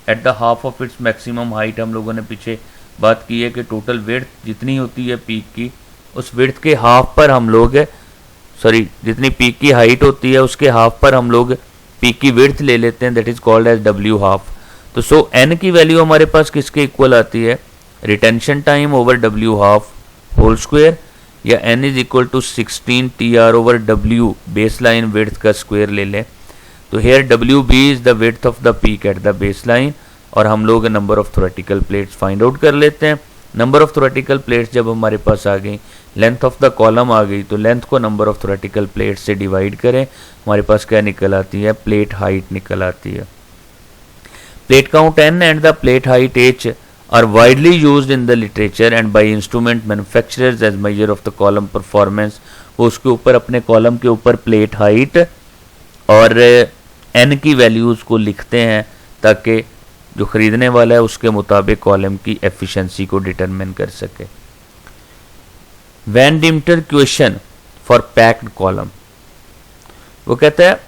at the half of its maximum height. हम लोगों ने पीछे बात की है कि टोटल विड्थ जितनी होती है पीक की, उस विड्थ के हाफ पर हम लोग जितनी पीक की हाइट होती है उसके हाफ पर हम लोग पीक की विड्थ ले लेते हैं, दैट इज कॉल्ड एज डब्ल्यू हाफ। तो सो एन की वैल्यू हमारे पास किसके इक्वल आती है, retention time over W half whole square, या N is equal to 16 TR over W base line width का स्क्वायर ले लें। तो here W B is the width of the peak at the base line, और हम लोग number of theoretical plates find out कर लेते हैं। नंबर ऑफ थोरेटिकल प्लेट्स जब हमारे पास आ गई, लेंथ ऑफ द कॉलम आ गई, तो लेंथ को नंबर ऑफ थोरेटिकल प्लेट्स से डिवाइड करें, हमारे पास क्या निकल आती है, प्लेट हाइट निकल आती है। Plate count n and the plate height h are widely used in the literature and by instrument manufacturers as measure of the column performance। वो उसके ऊपर अपने कॉलम के ऊपर प्लेट हाइट और n की वैल्यूज़ को लिखते हैं ताकि जो ख़रीदने वाला है उसके मुताबिक कॉलम की एफिशिएंसी को डिटरमिन कर सके। Van Deemter equation for packed column, वो कहता है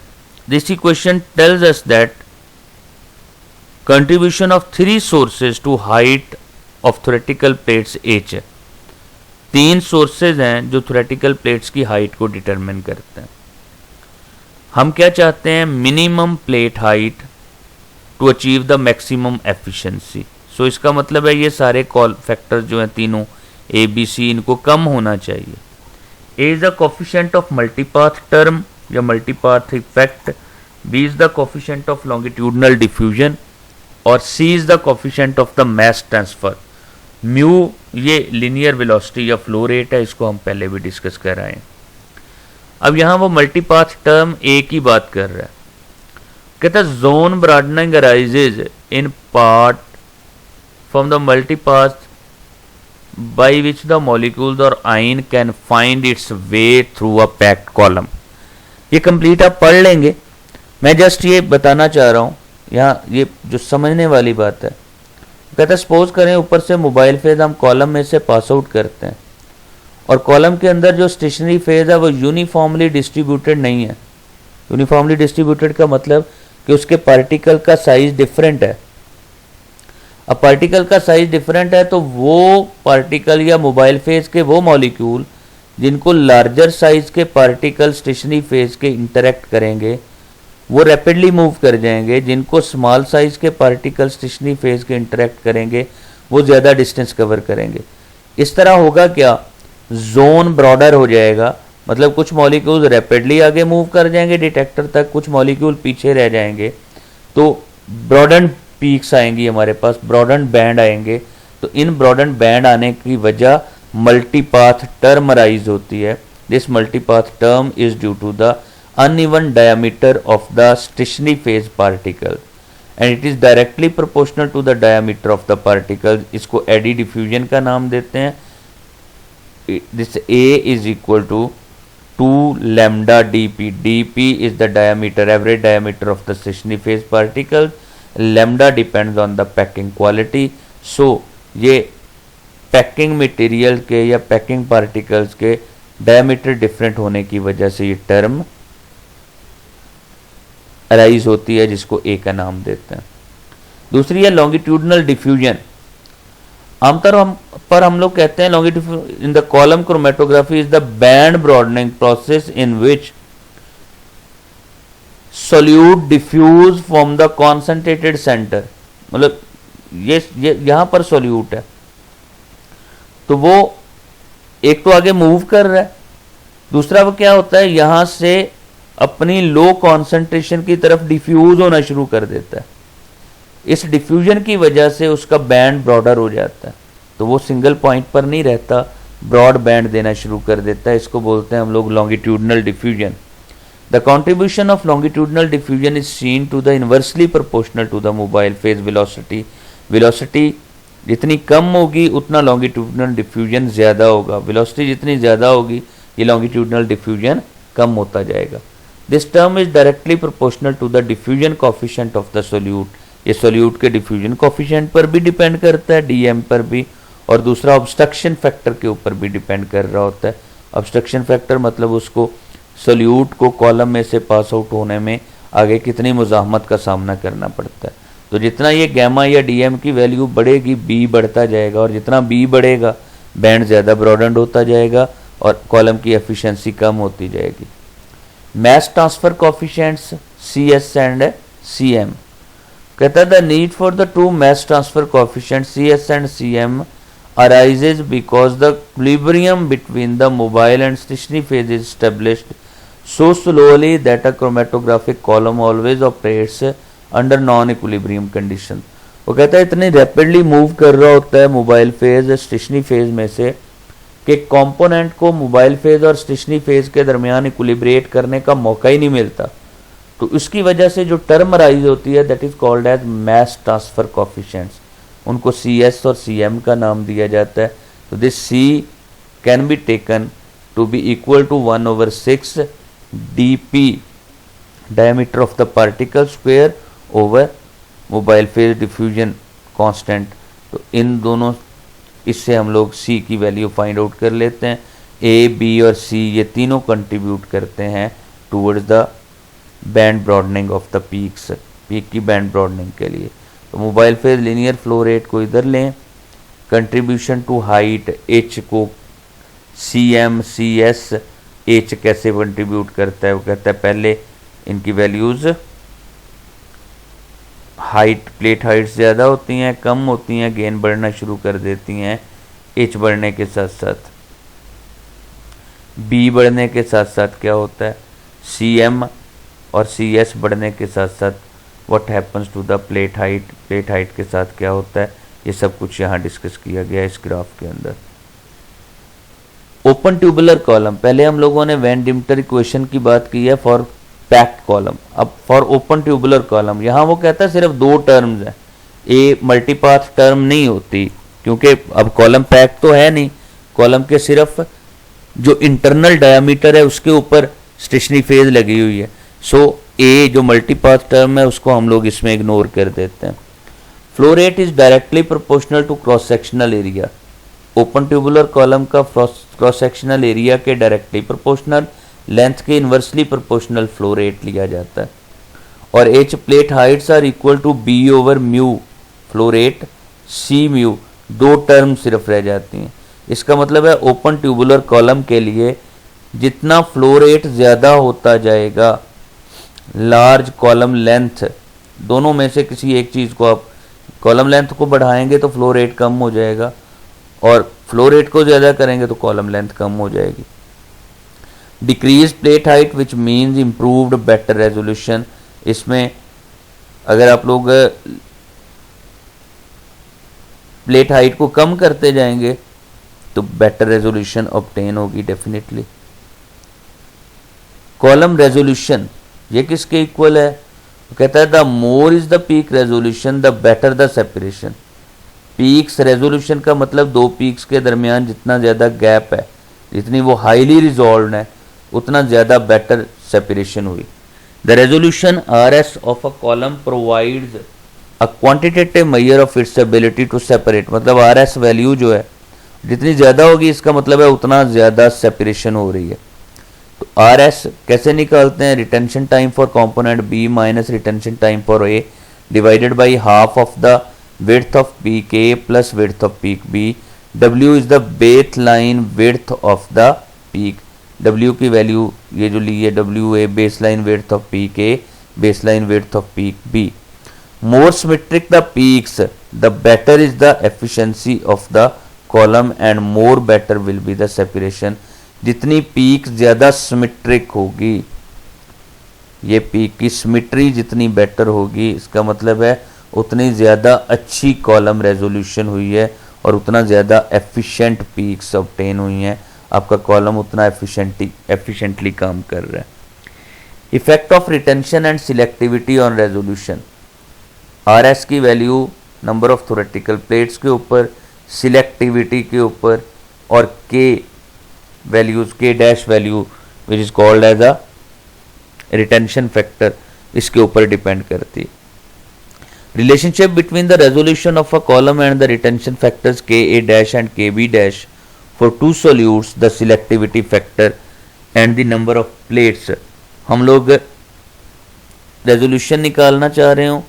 this equation tells us that contribution of three sources to height of theoretical plates H। 3 sources हैं जो theoretical plates की height को determine करते हैं। हम क्या चाहते हैं, minimum plate height to achieve the maximum efficiency। So इसका मतलब है ये सारे कॉल फैक्टर्स जो हैं तीनों A B C इनको कम होना चाहिए। A is the coefficient of multipath term या multipath effect, B is the coefficient of longitudinal diffusion और C is the coefficient of the mass transfer. Mu ये लीनियर वेलोसिटी या फ्लो रेट है, इसको हम पहले भी डिस्कस कर आए हैं। अब यहाँ वो मल्टीपाथ टर्म A की बात कर रहा है, कहता है zone broadening arises in part from the multipath by which the molecules और ion can find its way through a packed column. ये कंप्लीट आप पढ़ लेंगे, मैं जस्ट ये बताना चाह रहा हूँ यहाँ ये जो समझने वाली बात है। कहता है सपोज करें ऊपर से मोबाइल फेज हम कॉलम में से पास आउट करते हैं और कॉलम के अंदर जो स्टेशनरी फेज है वो यूनिफॉर्मली डिस्ट्रीब्यूटेड नहीं है। यूनिफॉर्मली डिस्ट्रीब्यूटेड का मतलब कि उसके पार्टिकल का साइज डिफरेंट है। अब पार्टिकल का साइज डिफरेंट है तो वो पार्टिकल या मोबाइल फेज के वो मॉलिक्यूल जिनको लार्जर साइज के पार्टिकल स्टेशनरी फेज के इंटरेक्ट करेंगे वो रैपिडली मूव कर जाएंगे, जिनको स्मॉल साइज के पार्टिकल स्टेशनरी फेज के इंटरेक्ट करेंगे वो ज़्यादा डिस्टेंस कवर करेंगे। इस तरह होगा क्या, जोन ब्रॉडर हो जाएगा, मतलब कुछ मॉलिक्यूल्स रैपिडली आगे मूव कर जाएंगे डिटेक्टर तक, कुछ मॉलिक्यूल पीछे रह जाएंगे। तो ब्रॉडन पीक्स आएंगी हमारे पास, ब्रॉडन बैंड आएंगे। तो इन ब्रॉडन बैंड आने की वजह मल्टीपाथ टर्म राइज होती है। This multipath term is due to the uneven diameter of the stationary phase particle and it is directly proportional to the diameter of the particle। इसको AD diffusion का नाम देते हैं। This A is equal to 2 lambda dp. dp is the diameter, average diameter of the stationary phase particles. lambda depends on the packing quality. so ये packing material के या packing particles के diameter different होने की वजह से ये term arise होती है, जिसको ए का नाम देते हैं। दूसरी है लॉन्गिट्यूडनल डिफ्यूजन। आमतौर पर हम लोग कहते हैं longitude in the column chromatography is the band broadening process in which solute diffuse from the concentrated centre. मतलब ये यहां पर सोल्यूट है तो वो एक तो आगे मूव कर रहा है, दूसरा वो क्या होता है यहां से अपनी लो कॉन्सेंट्रेशन की तरफ डिफ्यूज होना शुरू कर देता है। इस डिफ्यूजन की वजह से उसका बैंड ब्रॉडर हो जाता है, तो वो सिंगल पॉइंट पर नहीं रहता, ब्रॉड बैंड देना शुरू कर देता है। इसको बोलते हैं हम लोग longitudinal diffusion. The contribution of longitudinal diffusion is seen to the inversely proportional to the mobile phase velocity. Velocity जितनी कम होगी उतना लॉन्गिट्यूडनल डिफ्यूजन ज़्यादा होगा, वेलोसिटी जितनी ज़्यादा होगी ये लॉन्गिट्यूडनल डिफ्यूजन कम होता जाएगा। This term is directly proportional to the diffusion coefficient of the solute. ये सोल्यूट के डिफ्यूजन कोफिशिएंट पर भी डिपेंड करता है, डीएम पर भी, और दूसरा ऑब्स्ट्रक्शन फैक्टर के ऊपर भी डिपेंड कर रहा होता है। ऑब्स्ट्रक्शन फैक्टर मतलब उसको सोल्यूट को कॉलम में से पास आउट होने में आगे कितनी मुज़ाहमत का सामना करना पड़ता है। तो जितना ये गैमा या डीएम की वैल्यू बढ़ेगी बी बढ़ता जाएगा, और जितना बी बढ़ेगा बैंड ज़्यादा ब्रॉडेंड होता जाएगा और कॉलम की एफिशिएंसी कम होती जाएगी। Mass transfer coefficients c s and c m. कहता है the need for the two mass transfer coefficient c s and c m arises because the equilibrium between the mobile and stationary phase is established so slowly that a chromatographic column always operates under non-equilibrium condition। वो कहता है इतनी rapidly move कर रहा होता है mobile phase stationary phase में से कि कंपोनेंट को मोबाइल फेज और स्टेशनरी फेज के दरमियान इक्विलिब्रेट करने का मौका ही नहीं मिलता। तो इसकी वजह से जो टर्म राइज होती है that is called as mass transfer coefficients, उनको सी एस और सी एम का नाम दिया जाता है। तो this c can be taken to be equal to 1/6 dp diameter of the particle square over mobile phase diffusion constant. तो इन दोनों इससे हम लोग सी की वैल्यू फाइंड आउट कर लेते हैं। ए बी और सी ये तीनों कंट्रीब्यूट करते हैं towards the band broadening of the peaks, peak की बैंड ब्रॉडनिंग के लिए। तो mobile phase linear flow rate को इधर लें, कंट्रीब्यूशन टू हाइट एच को c m c s, h कैसे कंट्रीब्यूट करता है वो कहता है पहले इनकी वैल्यूज़ हाइट, प्लेट हाइट ज़्यादा होती हैं कम होती हैं, गेन बढ़ना शुरू कर देती हैं एच बढ़ने के साथ साथ। बी बढ़ने के साथ साथ क्या होता है सी एम और सी एस बढ़ने के साथ साथ what happens to the plate height, plate height के साथ क्या होता है, ये सब कुछ यहाँ डिस्कस किया गया है इस ग्राफ के अंदर। ओपन ट्यूबुलर कॉलम, पहले हम लोगों ने वैन डिमटर इक्वेशन की बात की है फॉर पैक्ड कॉलम। अब फॉर ओपन ट्यूबुलर कॉलम यहाँ वो कहता है सिर्फ दो टर्म्स हैं, ए मल्टीपाथ टर्म नहीं होती क्योंकि अब कॉलम पैक तो है नहीं, कॉलम के सिर्फ जो इंटरनल डायामीटर है उसके ऊपर स्टेशनरी फेज लगी हुई है। सो ए जो मल्टीपाथ टर्म है उसको हम लोग इसमें इग्नोर कर देते हैं। Flow rate is directly proportional to cross sectional area. Open tubular column का क्रॉस सेक्शनल एरिया के डायरेक्टली प्रोपोर्शनल, लेंथ के इन्वर्सली प्रोपोर्शनल फ्लो रेट लिया जाता है। और h plate heights are equal to b over mu flow rate c mu, दो term सिर्फ रह जाती हैं। इसका मतलब है ओपन ट्यूबुलर कॉलम के लिए जितना फ्लो रेट ज़्यादा होता जाएगा, लार्ज कॉलम लेंथ, दोनों में से किसी एक चीज़ को आप कॉलम लेंथ को बढ़ाएंगे तो फ्लो रेट कम हो जाएगा, और फ्लो रेट को ज़्यादा करेंगे तो कॉलम लेंथ कम हो जाएगी। Decrease plate height which means improved better resolution, इसमें अगर आप लोग प्लेट हाइट को कम करते जाएंगे तो बेटर रेजोल्यूशन ऑब्टेन होगी डेफिनेटली। कॉलम रेजोल्यूशन ये किसके इक्वल है, तो कहता है the more is the peak resolution the better the separation. Peaks resolution का मतलब दो पीक्स के दरमियान जितना ज़्यादा गैप है, जितनी वो हाईली रिजॉल्व है, उतना ज़्यादा बेटर सेपरेशन हुई। The resolution RS of a column provides a quantitative measure of its ability to separate, मतलब RS वैल्यू जो है जितनी ज़्यादा होगी इसका मतलब है उतना ज़्यादा सेपरेशन हो रही है। तो RS कैसे निकालते हैं, retention time for component B minus retention time for A divided by half of the width of peak A plus width of peak B. W is the baseline width of the peak. W की value ये जो ली है WA baseline width of peak A, baseline width of peak B. More symmetric the peaks, the better is the efficiency of the column and more better will be the separation. जितनी peak ज़्यादा symmetric होगी, ये peak की symmetry जितनी better होगी, इसका मतलब है उतनी ज़्यादा अच्छी कॉलम रेजोल्यूशन हुई है और उतना ज़्यादा एफिशिएंट पीक्स ऑब्टेन हुई हैं, आपका कॉलम उतना एफिशिएंटली काम कर रहा है। Effect of retention and selectivity on resolution, RS की value number of theoretical plates के ऊपर, सिलेक्टिविटी के ऊपर और K values, K dash value which is called as a retention factor, इसके ऊपर डिपेंड करती है। Relationship between the resolution of a column and the retention factors Ka dash and Kb dash for two solutes, the selectivity factor and the number of plates। हम लोग resolution निकालना चाह रहे हो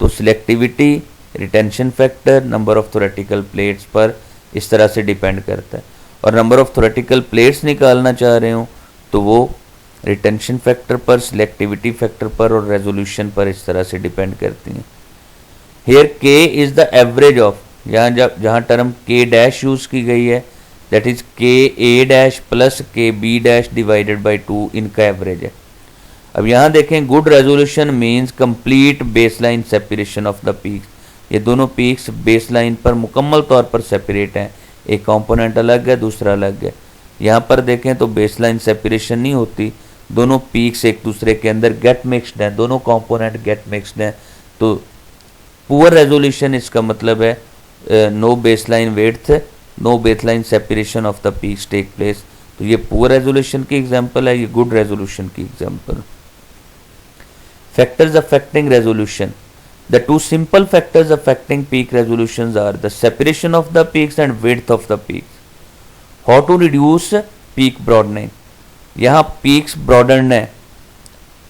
तो selectivity, retention factor, number of theoretical plates पर इस तरह से डिपेंड करता है, और नंबर ऑफ थ्योरेटिकल प्लेट्स निकालना चाह रहे हो तो वो रिटेंशन फैक्टर पर, सिलेक्टिविटी फैक्टर पर और रेजोल्यूशन पर इस तरह से डिपेंड करती हैं। Here K is the average of, जहाँ टर्म K डैश यूज़ की गई है that is Ka dash plus Kb dash divided by 2, इनका एवरेज है। अब यहाँ देखें, good resolution means complete baseline separation of the peaks, ये दोनों पीक्स बेसलाइन पर मुकम्मल तौर पर सेपरेट हैं, एक कंपोनेंट अलग है दूसरा अलग है। यहाँ पर देखें तो बेसलाइन सेपरेशन नहीं होती, दोनों पीक्स एक दूसरे के अंदर गेट मिक्सड हैं, दोनों कंपोनेंट गेट मिक्सड हैं। तो पुअर रेजोल्यूशन इसका मतलब है no baseline width, no baseline separation of the peaks take place. तो ये पुअर रेजोल्यूशन की एग्जांपल है, ये गुड रेजोल्यूशन की example. Factors affecting resolution, the two simple factors affecting peak resolutions are the separation of the peaks and width of the peaks. How to reduce peak broadening, यहाँ peaks broaden है,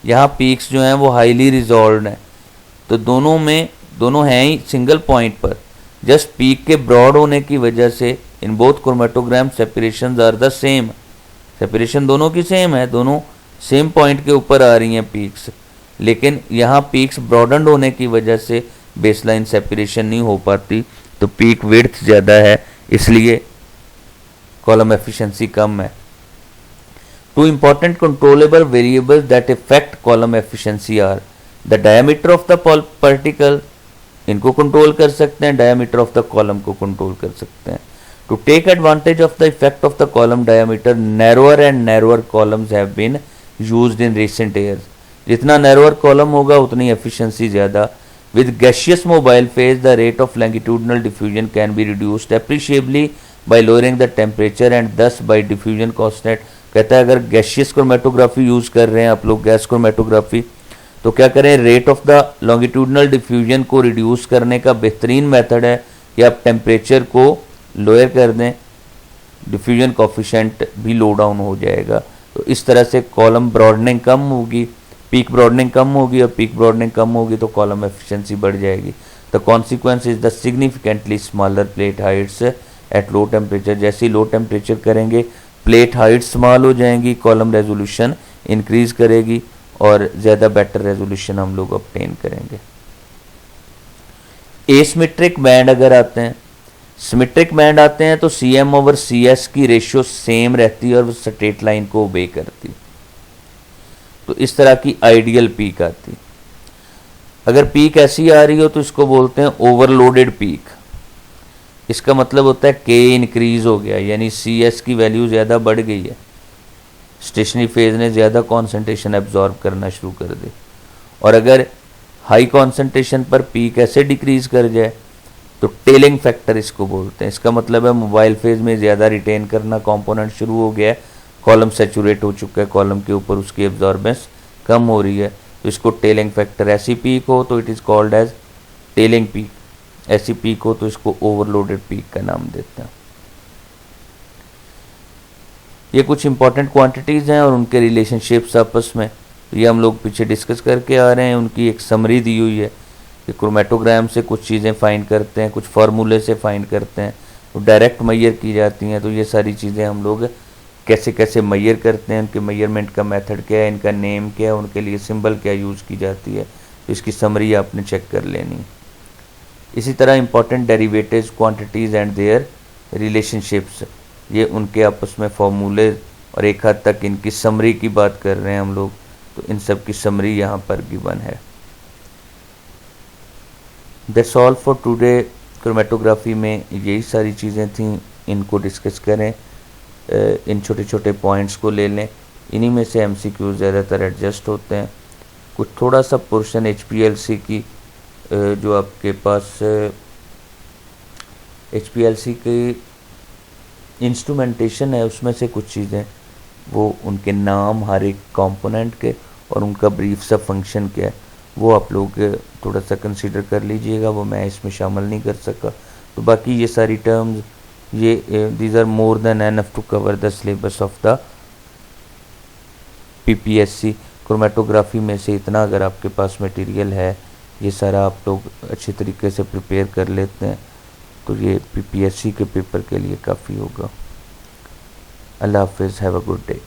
यहाँ peaks जो हैं वो highly resolve हैं, तो दोनों हैं ही सिंगल पॉइंट पर, जस्ट पीक के ब्रॉड होने की वजह से in both chromatogram separation are the same, separation दोनों की सेम है, दोनों सेम पॉइंट के ऊपर आ रही हैं पीक्स, लेकिन यहाँ पीक्स ब्रॉडन होने की वजह से बेसलाइन सेपरेशन नहीं हो पाती, तो पीक विड्थ ज़्यादा है, इसलिए कॉलम एफिशिएंसी कम है। Two important controllable variables that affect column efficiency are the diameter of the particle, इनको कंट्रोल कर सकते हैं, diameter of the column को कंट्रोल कर सकते हैं। To take advantage of the effect of the column diameter, narrower and narrower columns have been used in recent years। जितना narrower column होगा उतनी efficiency ज़्यादा। With gaseous mobile phase, the rate of longitudinal diffusion can be reduced appreciably by lowering the temperature and thus by diffusion constant। कहता है अगर gaseous chromatography use कर रहे हैं आप लोग, गैस क्रोमेटोग्राफी, तो क्या करें, rate of the longitudinal diffusion को रिड्यूस करने का बेहतरीन मेथड है कि आप टेम्परेचर को लोअर कर दें, डिफ्यूजन कोफिशिएंट भी लो डाउन हो जाएगा। तो इस तरह से कॉलम ब्रॉडनिंग कम होगी, पीक ब्रॉडनिंग कम होगी, और पीक ब्रॉडनिंग कम होगी तो कॉलम एफिशिएंसी बढ़ जाएगी। The consequence is the significantly smaller plate Heights at low temperature. जैसे ही लो टेम्परेचर करेंगे प्लेट हाइट स्मॉल हो जाएंगी, कॉलम रेजोल्यूशन इंक्रीज करेगी और ज़्यादा बेटर रेजोल्यूशन हम लोग ऑब्टेन करेंगे। एसिमेट्रिक बैंड अगर आते हैं, सिमेट्रिक बैंड आते हैं तो CM ओवर CS की रेशियो सेम रहती है और वो स्ट्रेट लाइन को ओबे करती, तो इस तरह की आइडियल पीक आती। अगर पीक ऐसी आ रही हो तो इसको बोलते हैं ओवरलोडेड पीक, इसका मतलब होता है K इंक्रीज हो गया, यानी CS की वैल्यू ज़्यादा बढ़ गई है, स्टेशनरी फेज ने ज़्यादा कॉन्सेंट्रेशन एब्जॉर्ब करना शुरू कर दे। और अगर हाई कॉन्सेंट्रेशन पर पीक ऐसे डिक्रीज कर जाए तो टेलिंग फैक्टर इसको बोलते हैं, इसका मतलब है मोबाइल फेज में ज़्यादा रिटेन करना कंपोनेंट शुरू हो गया है कॉलम सैचुरेट हो चुका है, कॉलम के ऊपर उसकी एब्जॉर्बेंस कम हो रही है, तो इसको टेलिंग फैक्टर, ऐसी पीक हो तो it is called as tailing peak, ऐसी पीक हो तो इसको ओवरलोडेड पीक का नाम देते हैं। ये कुछ इंपॉर्टेंट क्वांटिटीज़ हैं और उनके रिलेशनशिप्स आपस में, ये हम लोग पीछे डिस्कस करके आ रहे हैं। उनकी एक समरी दी हुई है कि क्रोमेटोग्राम से कुछ चीज़ें फाइंड करते हैं, कुछ फार्मूले से फाइंड करते हैं, तो डायरेक्ट मैयर की जाती हैं। तो ये सारी चीज़ें हम लोग कैसे कैसे मैयर करते हैं, उनके मैयरमेंट का मेथड क्या है, इनका नेम क्या है, उनके लिए सिंबल क्या यूज़ की जाती है, तो इसकी समरी आपने चेक कर लेनी। इसी तरह important derivatives, quantities and there relationships, ये उनके आपस में फॉर्मूले और एक हद तक इनकी समरी की बात कर रहे हैं हम लोग, तो इन सब की समरी यहाँ पर गिवन है। That's all for today. Chromatography में यही सारी चीज़ें थी, इनको डिस्कस करें, इन छोटे छोटे पॉइंट्स को ले लें, इन्हीं में से MCQ ज़्यादातर एडजस्ट होते हैं। कुछ थोड़ा सा पोर्शन HPLC की जो आपके पास HPLC की इंस्ट्रूमेंटेशन है, उसमें से कुछ चीज़ें, वो उनके नाम हर एक कंपोनेंट के और उनका ब्रीफ सा फंक्शन क्या है, वो आप लोग थोड़ा सा कंसीडर कर लीजिएगा, वो मैं इसमें शामिल नहीं कर सका। तो बाकी ये सारी टर्म्स, ये these are more than enough to cover the syllabus of the PPSC। Chromatography में से इतना अगर आपके पास मटेरियल है, ये सारा आप लोग अच्छे तरीके से प्रिपेयर कर लेते हैं, तो ये PPSC के पेपर के लिए काफ़ी होगा। अल्लाह हाफिज़, हैव अ गुड डे।